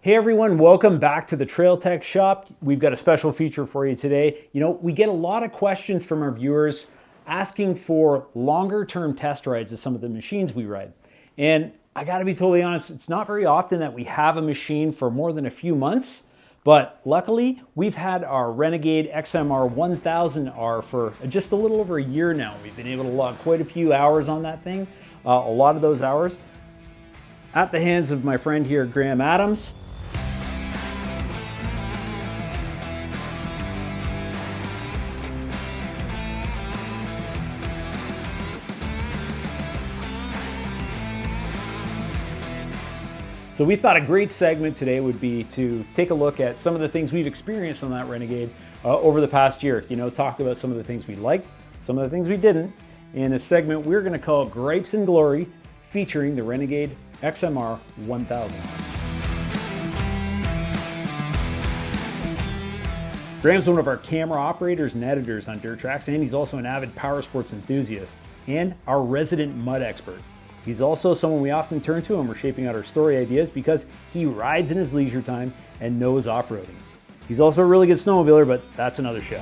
Hey everyone, welcome back to the Trail Tech Shop. We've got a special feature for you today. You know, we get a lot of questions from our viewers asking for longer term test rides of some of the machines we ride. And I gotta be totally honest, it's not very often that we have a machine for more than a few months, but luckily we've had our Renegade XMR 1000R for just a little over a year now. We've been able to log quite a few hours on that thing, a lot of those hours at the hands of my friend here, Graham Adams. So we thought a great segment today would be to take a look at some of the things we've experienced on that Renegade over the past year. You know, talk about some of the things we liked, some of the things we didn't, in a segment we're going to call Gripes and Glory, featuring the Renegade XMR 1000. Graham's one of our camera operators and editors on Trax, and he's also an avid power sports enthusiast and our resident mud expert. He's also someone we often turn to when we're shaping out our story ideas because he rides in his leisure time and knows off-roading. He's also a really good snowmobiler, but that's another show.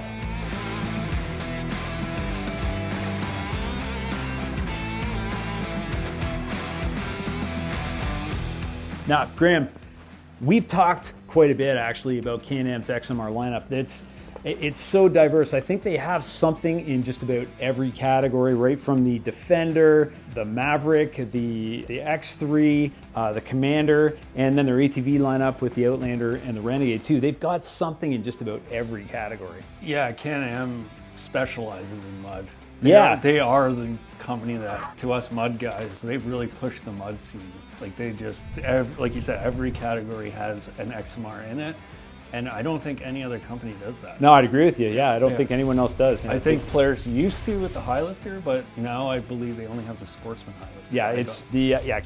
Now, Graham, we've talked quite a bit actually about Can-Am's XMR lineup. It's so diverse. I think they have something in just about every category, right from the Defender, the Maverick, the X3, the Commander, and then their ATV lineup with the Outlander and the Renegade too. They've got something in just about every category. Yeah, Can-Am specializes in mud. They are the company that, to us mud guys, they really push the mud scene. Like they just, like you said, every category has an XMR in it. And I don't think any other company does that. No, I'd agree with you. Yeah, I don't think anyone else does. I think players used to with the Highlifter, but now I believe they only have the Sportsman Highlifter. Yeah, it's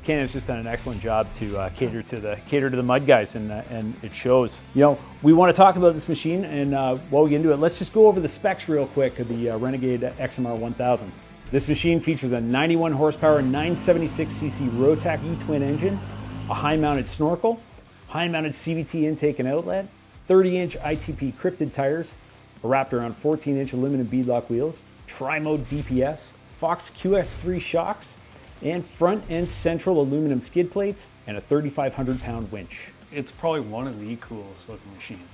Can-Am's just done an excellent job to cater to the mud guys, and it shows. You know, we want to talk about this machine, and while we get into it, let's just go over the specs real quick of the Renegade XMR 1000. This machine features a 91 horsepower, 976cc Rotac E-twin engine, a high-mounted snorkel, high-mounted CVT intake and outlet, 30-inch ITP cryptid tires, wrapped around 14-inch aluminum beadlock wheels, tri-mode DPS, Fox QS3 shocks, and front and central aluminum skid plates, and a 3,500-pound winch. It's probably one of the coolest looking machines.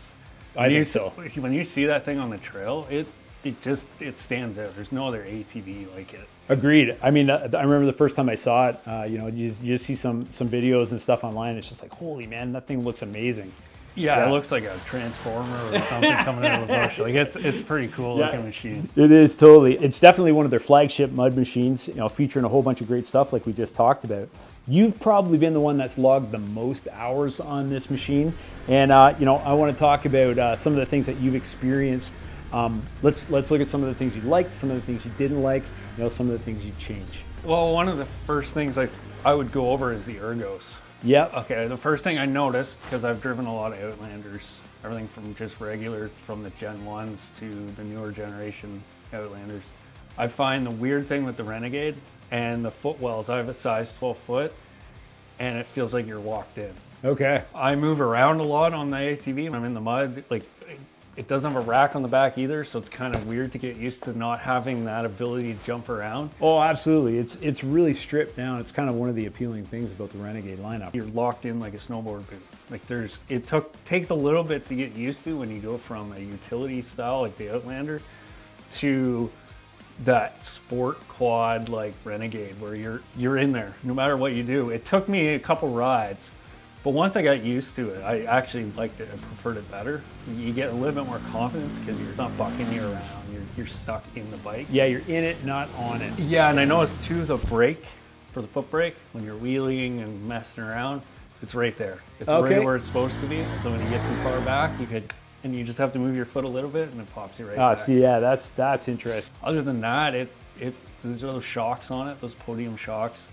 I think so. When you see that thing on the trail, it stands out. There's no other ATV like it. Agreed. I mean, I remember the first time I saw it, you know, you just see some videos and stuff online. It's just like, holy man, that thing looks amazing. Yeah, it looks like a transformer or something coming out of the bush. Like it's pretty cool looking machine. It is totally. It's definitely one of their flagship mud machines, you know, featuring a whole bunch of great stuff like we just talked about. You've probably been the one that's logged the most hours on this machine. And, you know, I want to talk about some of the things that you've experienced. Let's look at some of the things you liked, some of the things you didn't like, you know, some of the things you'd change. Well, one of the first things I would go over is the ergos. Yeah. Okay, the first thing I noticed, because I've driven a lot of Outlanders, everything from just regular, from the Gen 1s to the newer generation Outlanders, I find the weird thing with the Renegade and the footwells, I have a size 12 foot, and it feels like you're locked in. Okay. I move around a lot on the ATV, and I'm in the mud, like, it doesn't have a rack on the back either, so it's kind of weird to get used to not having that ability to jump around. Oh, absolutely. It's really stripped down. It's kind of one of the appealing things about the Renegade lineup. You're locked in like a snowboard boot. Like takes a little bit to get used to when you go from a utility style like the Outlander to that sport quad like Renegade where you're in there no matter what you do. It took me a couple rides. But once I got used to it, I actually liked it. I preferred it better. You get a little bit more confidence because you're not bucking you around. You're stuck in the bike. Yeah, you're in it, not on it. Yeah, and I noticed too the brake, for the foot brake, when you're wheeling and messing around, it's right there. It's right where it's supposed to be. So when you get too far back, you just have to move your foot a little bit and it pops you right back. See, yeah, that's interesting. Other than that, there's those shocks on it, those podium shocks.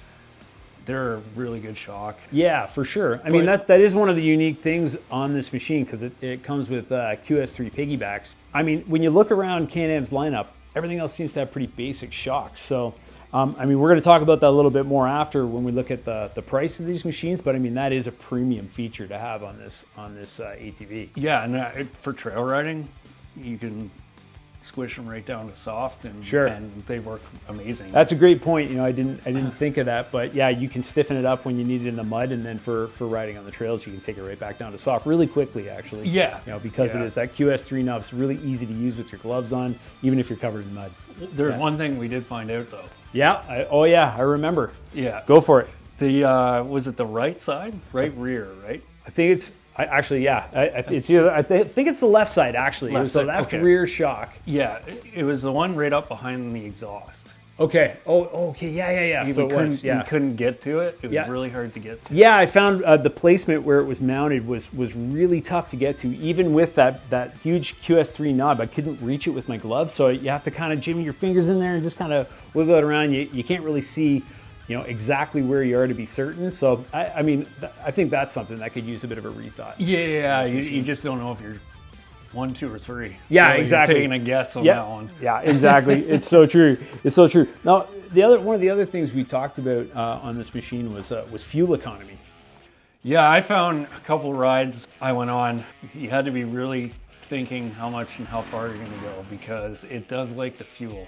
They're a really good shock. Yeah, for sure. I mean, that is one of the unique things on this machine because it comes with QS3 piggybacks. I mean, when you look around Can-Am's lineup, everything else seems to have pretty basic shocks. So I mean, we're going to talk about that a little bit more after when we look at the price of these machines, but I mean, that is a premium feature to have on this ATV. Yeah, and for trail riding, you can squish them right down to soft, and Sure. and they work amazing. That's a great point. You know, I didn't think of that, but yeah, you can stiffen it up when you need it in the mud, and then for riding on the trails, you can take it right back down to soft really quickly, actually. Yeah. You know, because it is that QS3 knob's really easy to use with your gloves on, even if you're covered in mud. There's one thing we did find out though. Yeah. I remember. Yeah. Go for it. The was it the right side, right rear, right? I think it's. It's either. I think it's the left side. Actually, it was the side, left okay. rear shock. Yeah, it was the one right up behind the exhaust. Okay. Oh. Okay. Yeah. So we couldn't get to it. It was Yeah. really hard to get to. Yeah, I found the placement where it was mounted was really tough to get to, even with that huge QS3 knob. I couldn't reach it with my gloves, so you have to kind of jimmy your fingers in there and just kind of wiggle it around. You can't really see, you know, exactly where you are to be certain. So I mean, I think that's something that could use a bit of a rethought. Yeah, you just don't know if you're 1, 2, or 3. Yeah, Really, exactly. You're taking a guess on that one. Yeah, exactly. It's so true. It's so true. Now, one of the other things we talked about on this machine was fuel economy. Yeah, I found a couple rides I went on. You had to be really thinking how much and how far you're going to go, because it does like the fuel.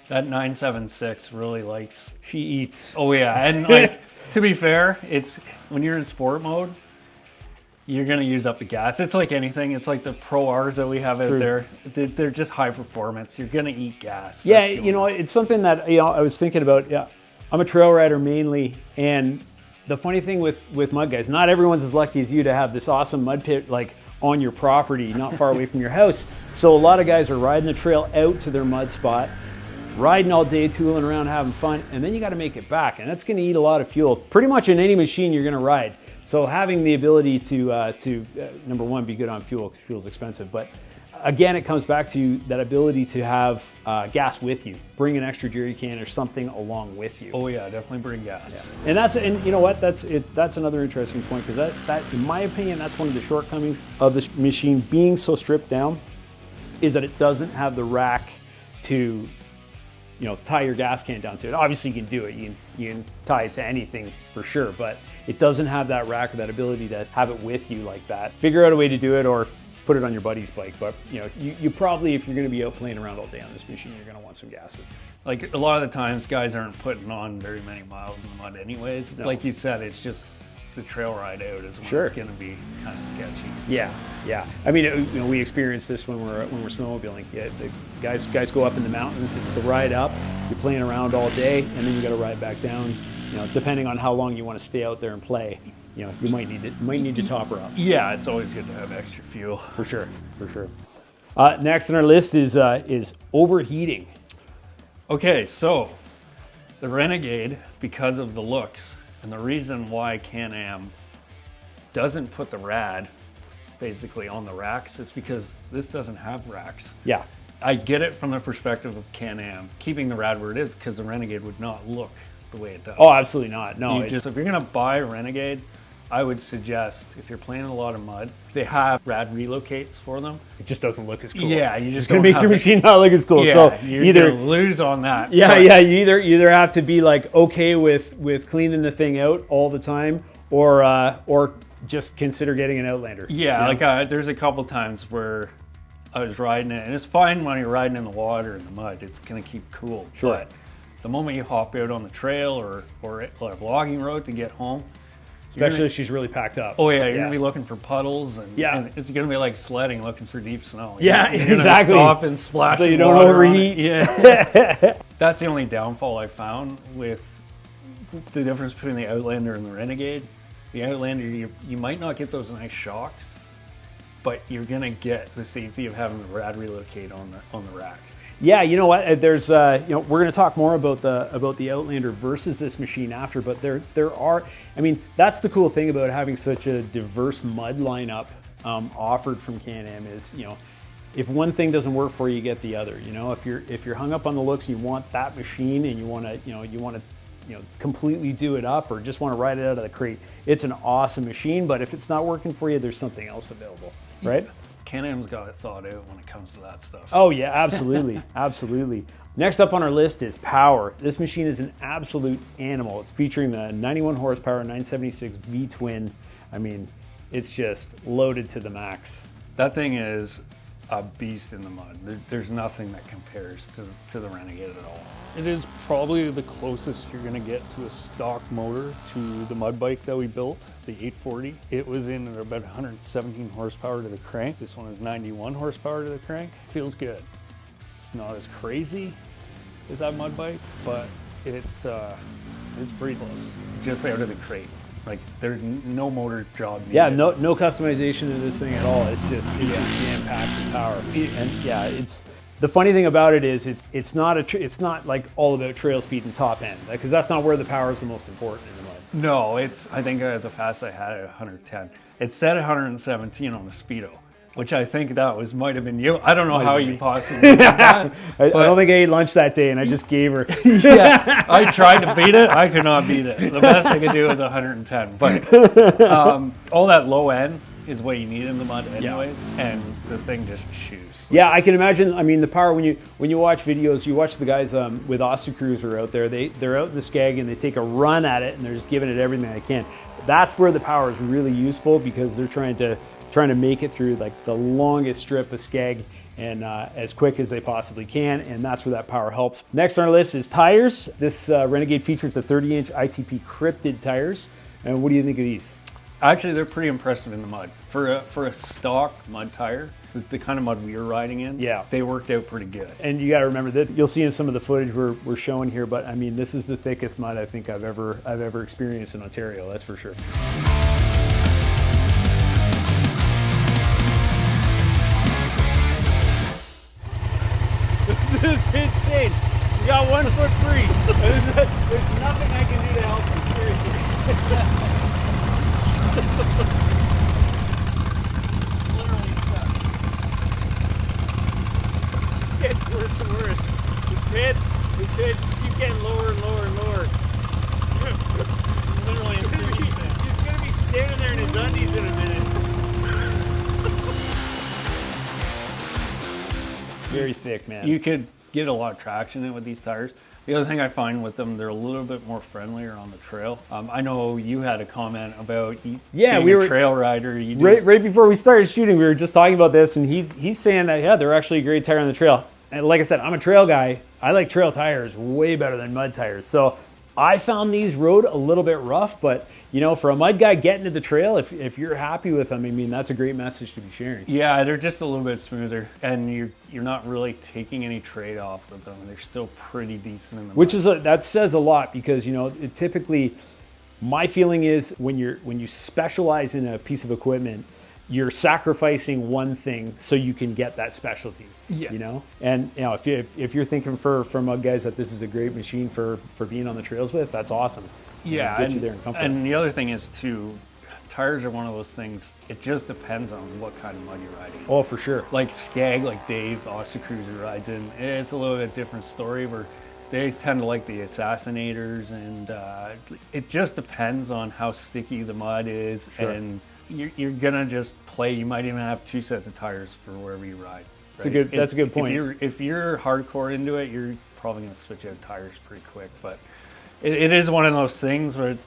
That 976 really likes. She eats. Oh yeah, and like to be fair, it's when you're in sport mode, you're gonna use up the gas. It's like anything. It's like the Pro Rs that we have out there. They're just high performance. You're gonna eat gas. Yeah, you know, it's something that I was thinking about. Yeah, I'm a trail rider mainly, and the funny thing with mud guys, not everyone's as lucky as you to have this awesome mud pit like on your property, not far away from your house. So a lot of guys are riding the trail out to their mud spot, riding all day, tooling around, having fun, and then you got to make it back, and that's going to eat a lot of fuel. Pretty much in any machine you're going to ride. So having the ability to number one, be good on fuel, because fuel's expensive, but again, it comes back to that ability to have gas with you. Bring an extra jerry can or something along with you. Oh yeah, definitely bring gas. Yeah. And you know what? That's another interesting point, because that in my opinion, that's one of the shortcomings of this machine being so stripped down, is that it doesn't have the rack to, you know, tie your gas can down to it. Obviously you can do it. You can tie it to anything for sure, but it doesn't have that rack or that ability to have it with you like that. Figure out a way to do it, or put it on your buddy's bike. But you know, you probably, if you're going to be out playing around all day on this machine, you're going to want some gas with you. Like a lot of the times, guys aren't putting on very many miles in the mud anyways. No. Like you said, it's just the trail ride out is when it's going to be kind of sketchy. Yeah. I mean, you know, we experienced this when we're snowmobiling. Yeah, the guys go up in the mountains. It's the ride up. You're playing around all day, and then you got to ride back down. You know, depending on how long you want to stay out there and play, you know, you might need to top her up. Yeah, it's always good to have extra fuel. For sure. Next on our list is overheating. Okay, so the Renegade, because of the looks, and the reason why Can-Am doesn't put the rad basically on the racks is because this doesn't have racks. Yeah. I get it from the perspective of Can-Am, keeping the rad where it is, because the Renegade would not look the way it does. Oh, absolutely not. No. If you're gonna buy a Renegade, I would suggest, if you're playing a lot of mud, they have rad relocates for them. It just doesn't look as cool. Yeah, you just gonna make your machine not look as cool. Yeah, So you're either gonna lose on that. Yeah, you either have to be like okay with cleaning the thing out all the time, or just consider getting an Outlander. Yeah, you know? There's a couple times where I was riding it, and it's fine when you're riding in the water and the mud. It's gonna keep cool. Sure. But the moment you hop out on the trail or a logging road to get home, especially if she's really packed up. Oh yeah, you're gonna be looking for puddles, and it's gonna be like sledding looking for deep snow. You're exactly. Gonna stop and splash, so you don't overheat. Yeah, that's the only downfall I found with the difference between the Outlander and the Renegade. The Outlander, you might not get those nice shocks, but you're gonna get the safety of having the rad relocate on the rack. Yeah, you know what? There's you know, we're going to talk more about the Outlander versus this machine after, but there are. I mean, that's the cool thing about having such a diverse mud lineup offered from Can-Am is, you know, if one thing doesn't work for you, you get the other. You know, if you're hung up on the looks, and you want that machine, and you want to completely do it up, or just want to ride it out of the crate, it's an awesome machine. But if it's not working for you, there's something else available, right? Can-Am's got it thought out when it comes to that stuff. Oh yeah, absolutely, absolutely. Next up on our list is power. This machine is an absolute animal. It's featuring the 91 horsepower 976 V-twin. I mean, it's just loaded to the max. That thing is a beast in the mud. There's nothing that compares to the Renegade at all. It is probably the closest you're gonna get to a stock motor to the mud bike that we built, the 840. It was in at about 117 horsepower to the crank. This one is 91 horsepower to the crank. Feels good. It's not as crazy as that mud bike, but it's pretty close. Just out of the crate. Like there's no motor job needed. Yeah, no customization to this thing at all. It's just jam-packed with power. And yeah, it's the funny thing about it is it's not like all about trail speed and top end, because that's not where the power is the most important in the mud. No, I think the fastest I had at 110. It said 117 on the Speedo, which I think that might have been you. I don't know how you possibly did that. I don't think I ate lunch that day, and I just gave her. Yeah, I tried to beat it. I could not beat it. The best I could do was 110. But all that low end is what you need in the mud anyways, and the thing just chews. Yeah, I can imagine. I mean, the power when you watch videos, you watch the guys with Osta Cruiser out there. They're out in the skag and they take a run at it and they're just giving it everything they can. That's where the power is really useful, because they're trying to make it through like the longest strip of skag and as quick as they possibly can, and that's where that power helps. Next on our list is tires. This Renegade features the 30-inch ITP cryptid tires. And what do you think of these? Actually, they're pretty impressive in the mud. For a stock mud tire, the kind of mud we were riding in, yeah, they worked out pretty good. And you got to remember that you'll see in some of the footage we're showing here, but I mean, this is the thickest mud I think I've ever experienced in Ontario. That's for sure. This is insane. You got 1 foot free. There's nothing I can do to help you, seriously. Literally stuck. It just gets worse and worse. The pits just keep getting lower and lower and lower. Literally he's gonna be standing there in his undies in a minute. Very thick, man. You could get a lot of traction in with these tires. The other thing I find with them, they're a little bit more friendlier on the trail. I know you had a comment about being a trail rider. Right before we started shooting, we were just talking about this, and he's saying that, yeah, they're actually a great tire on the trail. And like I said, I'm a trail guy. I like trail tires way better than mud tires. So I found these road a little bit rough, but you know, for a mud guy getting to the trail, if you're happy with them, I mean, that's a great message to be sharing. Yeah, they're just a little bit smoother, and you're not really taking any trade-off with them. They're still pretty decent in the mud. That says a lot, because you know, typically, my feeling is when you specialize in a piece of equipment, you're sacrificing one thing so you can get that specialty. Yeah. You know, and you know, if you're thinking for mud guys that this is a great machine for being on the trails with, that's awesome. Yeah, get you there in comfort. And the other thing is too, tires are one of those things, it just depends on what kind of mud you're riding in. Oh, for sure. Like skag, like Dave, Osta Cruiser rides in, it's a little bit different story, where they tend to like the assassinators, and it just depends on how sticky the mud is. Sure. And you're gonna just play. You might even have 2 sets of tires for wherever you ride. Right? That's a good point. If you're hardcore into it, you're probably gonna switch out tires pretty quick, but it is one of those things where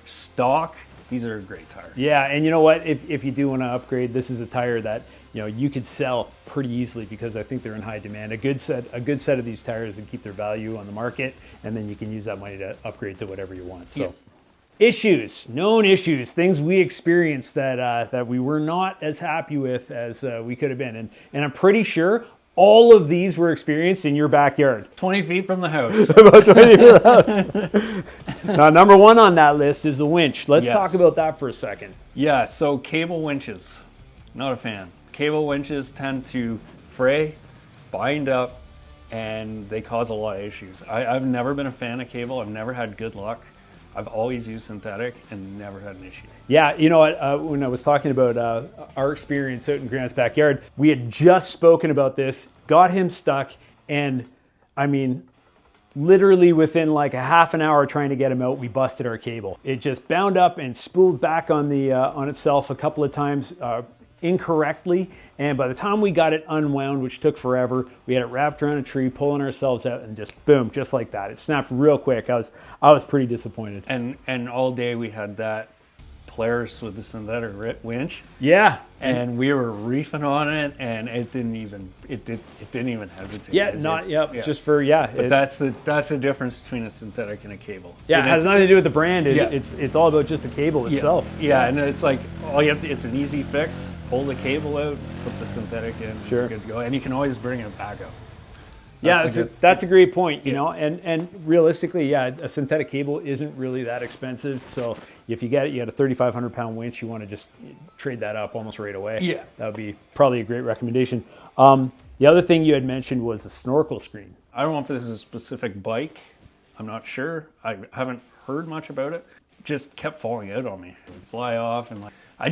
stock, these are great tires. Yeah, and you know what? If you do want to upgrade, this is a tire that you could sell pretty easily, because I think they're in high demand. A good set of these tires and keep their value on the market, and then you can use that money to upgrade to whatever you want. So, known issues, things we experienced that we were not as happy with as we could have been, and I'm pretty sure all of these were experienced in your backyard. 20 feet from the house. About 20 feet from the house. Now, number 1 on that list is the winch. Let's talk about that for a second. Yeah, so cable winches, not a fan. Cable winches tend to fray, bind up, and they cause a lot of issues. I've never been a fan of cable. I've never had good luck. I've always used synthetic and never had an issue. Yeah, you know what, when I was talking about our experience out in Grant's backyard, we had just spoken about this, got him stuck, and I mean, literally within like a half an hour trying to get him out, we busted our cable. It just bound up and spooled back on itself a couple of times. incorrectly, and by the time we got it unwound, which took forever, we had it wrapped around a tree, pulling ourselves out, and just boom, just like that. It snapped real quick. I was pretty disappointed. And all day we had that Polaris with the synthetic winch. Yeah. And we were reefing on it, and it didn't even hesitate. Yeah, not yep. Yeah. Just for But that's the difference between a synthetic and a cable. Yeah, it has nothing to do with the brand. It's all about just the cable itself. Yeah, and it's like all you have to. It's an easy fix. Pull the cable out, put the synthetic in, sure, good to go, and you can always bring it back up. That's a great point, you know, and realistically, a synthetic cable isn't really that expensive. So if you get it, you got a 3,500 pound winch, you want to just trade that up almost right away. Yeah. That would be probably a great recommendation. The other thing you had mentioned was the snorkel screen. I don't know if this is a specific bike. I'm not sure. I haven't heard much about it. Just kept falling out on me. It would fly off, and like I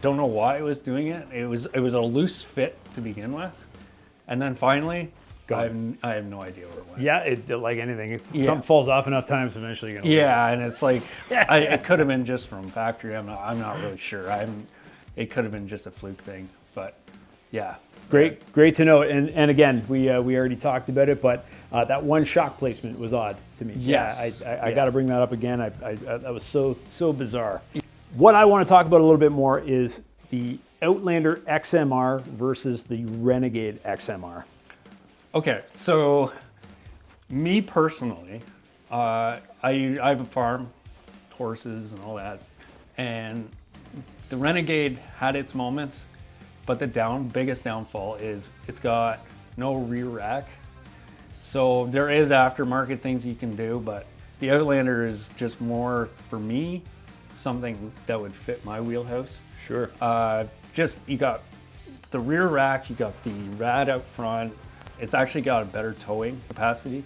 don't know why it was doing it. It was a loose fit to begin with, and then finally, I have no idea where it went. Yeah, like anything, something falls off enough times, eventually you're gonna lose it. And it's like it could have been just from factory. I'm not really sure. It could have been just a fluke thing, but yeah. Great to know. And again, we already talked about it, but that one shock placement was odd to me. Yes. I got to bring that up again. That was so bizarre. What I want to talk about a little bit more is the Outlander XMR versus the Renegade XMR. Okay, so me personally, I have a farm, horses and all that, and the Renegade had its moments, but the biggest downfall is it's got no rear rack. So there is aftermarket things you can do, but the Outlander is just more, for me, something that would fit my wheelhouse. Sure. You got the rear rack, you got the rad out front. It's actually got a better towing capacity.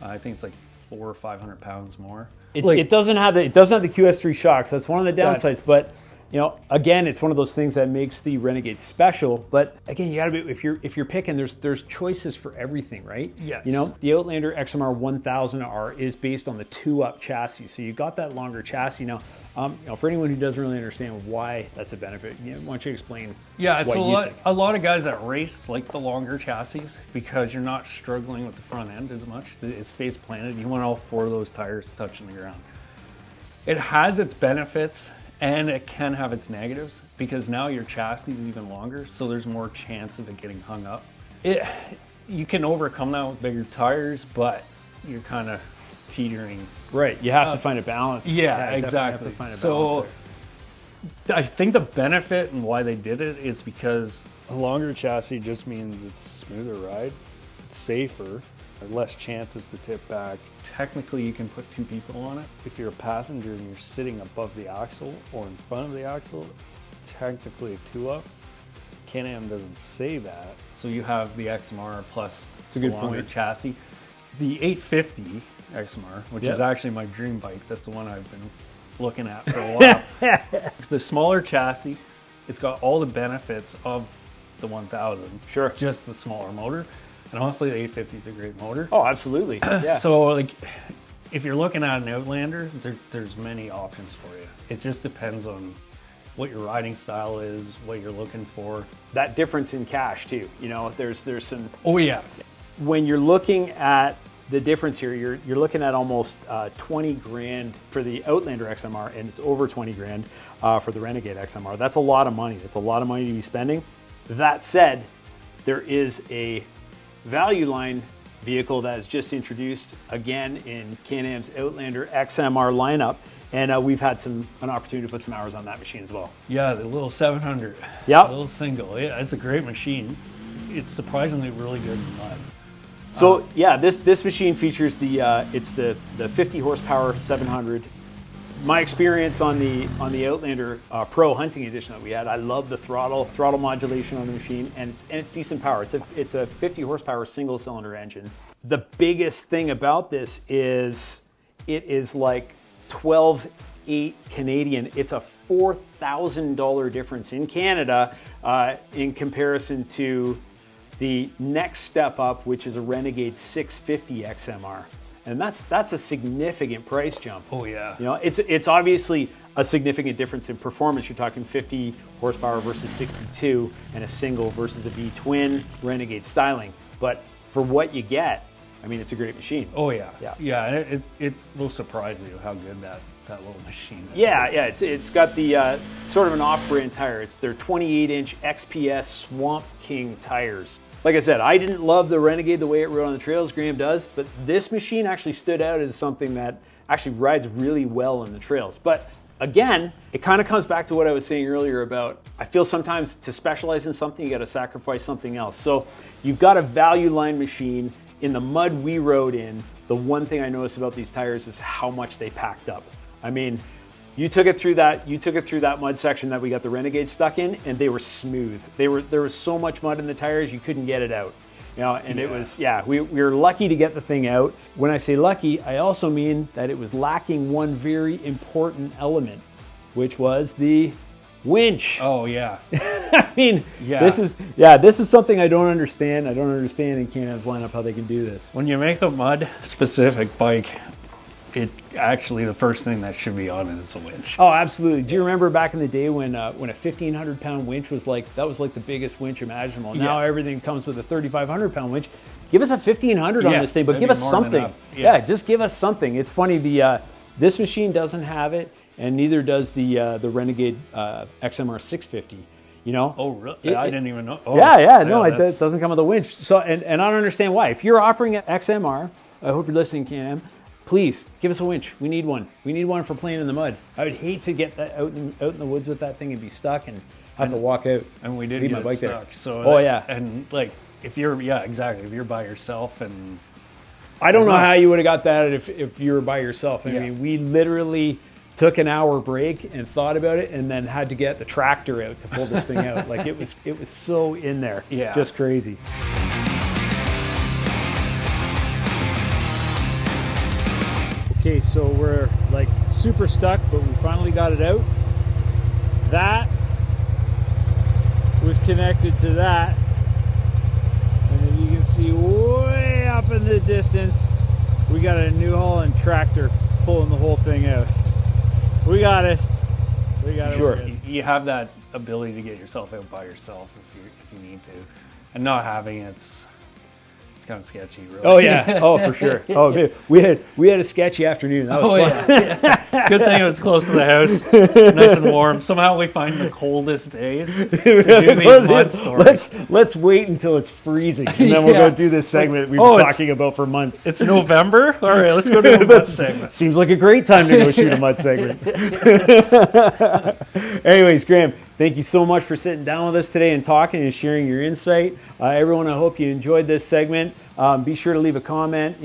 I think it's like 400 or 500 pounds more. It doesn't have the QS3 shocks. That's one of the downsides. But you know, again, it's one of those things that makes the Renegade special. But again, you gotta be if you're picking, there's choices for everything, right? Yes. You know, the Outlander XMR 1000R is based on the 2-up chassis, so you got that longer chassis now. You know, for anyone who doesn't really understand why that's a benefit, why don't you explain? Yeah, it's a lot of guys that race like the longer chassis because you're not struggling with the front end as much. It stays planted. You want all 4 of those tires touching the ground. It has its benefits and it can have its negatives because now your chassis is even longer, so there's more chance of it getting hung up. You can overcome that with bigger tires, but you're kind of teetering. Right, you have to find a balance. Yeah, exactly. Have to find a so I think the benefit and why they did it is because a longer chassis just means it's a smoother ride, it's safer, less chances to tip back. Technically, you can put 2 people on it. If you're a passenger and you're sitting above the axle or in front of the axle, it's technically a 2-up. Can-Am doesn't say that. So you have the XMR plus a good longer point. chassis. The 850 XMR, which is actually my dream bike. That's the one I've been looking at for a while. The smaller chassis, it's got all the benefits of the 1000. Sure. Just the smaller motor. And honestly, the 850 is a great motor. Oh, absolutely. Yeah. So, like, if you're looking at an Outlander, there's many options for you. It just depends on what your riding style is, what you're looking for. That difference in cash too. You know, there's some. Oh yeah. When you're looking at the difference here, you're looking at almost 20 grand for the Outlander XMR, and it's over 20 grand for the Renegade XMR. That's a lot of money. That's a lot of money to be spending. That said, there is a value line vehicle that is just introduced again in Can-Am's Outlander XMR lineup, and we've had an opportunity to put some hours on that machine as well. Yeah, the little 700. Yep. The little single. Yeah, it's a great machine. It's surprisingly really good in mud. So yeah, this machine features it's the 50 horsepower 700. My experience on the Outlander Pro Hunting Edition that we had, I love the throttle modulation on the machine, and it's decent power. It's a 50 horsepower single cylinder engine. The biggest thing about this is it is like 12.8 Canadian. It's a $4,000 difference in Canada in comparison to the next step up, which is a Renegade 650 XMR. And that's a significant price jump. Oh yeah. You know, it's obviously a significant difference in performance. You're talking 50 horsepower versus 62, and a single versus a V-twin Renegade styling. But for what you get, I mean, it's a great machine. Oh yeah, Yeah. yeah. And it will surprise you how good that little machine is. Yeah, it's got the sort of an off-brand tire. It's their 28-inch XPS Swamp King tires. Like I said, I didn't love the Renegade the way it rode on the trails, Graham does, but this machine actually stood out as something that actually rides really well in the trails. But again, it kind of comes back to what I was saying earlier about, I feel sometimes to specialize in something, you got to sacrifice something else. So you've got a value line machine. In the mud we rode in, the one thing I noticed about these tires is how much they packed up. I mean, you took it through that mud section that we got the Renegade stuck in, and they were smooth. There was so much mud in the tires, you couldn't get it out. You know, and it was, we were lucky to get the thing out. When I say lucky, I also mean that it was lacking one very important element, which was the winch. Oh yeah. I mean, this is something I don't understand. I don't understand in Can-Am's lineup how they can do this. When you make the mud specific bike, it actually, the first thing that should be on it is a winch. Oh, absolutely. Do you remember back in the day when a 1,500-pound winch was like the biggest winch imaginable? Now everything comes with a 3,500-pound winch. Give us a 1,500 on this thing, but give us something. Yeah, just give us something. It's funny, this machine doesn't have it, and neither does the Renegade XMR 650. You know? Oh, really? I didn't even know. Oh, No, it doesn't come with a winch. So, and I don't understand why. If you're offering an XMR, I hope you're listening, Can-Am, please give us a winch. We need one. We need one for playing in the mud. I would hate to get that out in the woods with that thing and be stuck and have to walk out. And we did leave get my bike stuck. there. So and like if you're if you're by yourself, and I don't know how you would have got that if you were by yourself. I mean, we literally took an hour break and thought about it, and then had to get the tractor out to pull this thing out. Like it was so in there. Yeah, just crazy. Okay, so we're like super stuck, but we finally got it out. That was connected to that. And then you can see way up in the distance, we got a New Holland tractor pulling the whole thing out. We got it. We got it. Sure. You have that ability to get yourself out by yourself if you need to. And not having it's kind of sketchy, really. Oh yeah, oh for sure. Oh, man. we had a sketchy afternoon. That was fun. Yeah. Good thing it was close to the house, nice and warm. Somehow we find the coldest days to do these mud stories. Let's wait until it's freezing, and then we'll go do this segment we've been talking about for months. It's November. All right, let's go do a mud segment. Seems like a great time to go shoot a mud segment. Anyways, Graham, thank you so much for sitting down with us today and talking and sharing your insight. Everyone, I hope you enjoyed this segment. Be sure to leave a comment.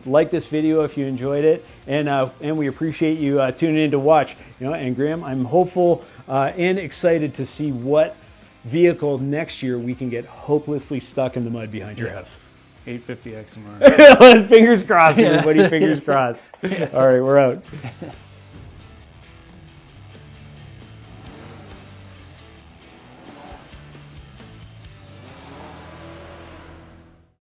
Like this video if you enjoyed it, and we appreciate you tuning in to watch. And Graham, I'm hopeful and excited to see what vehicle next year we can get hopelessly stuck in the mud behind your house. 850 XMR. Fingers crossed, everybody. Fingers crossed. All right, we're out.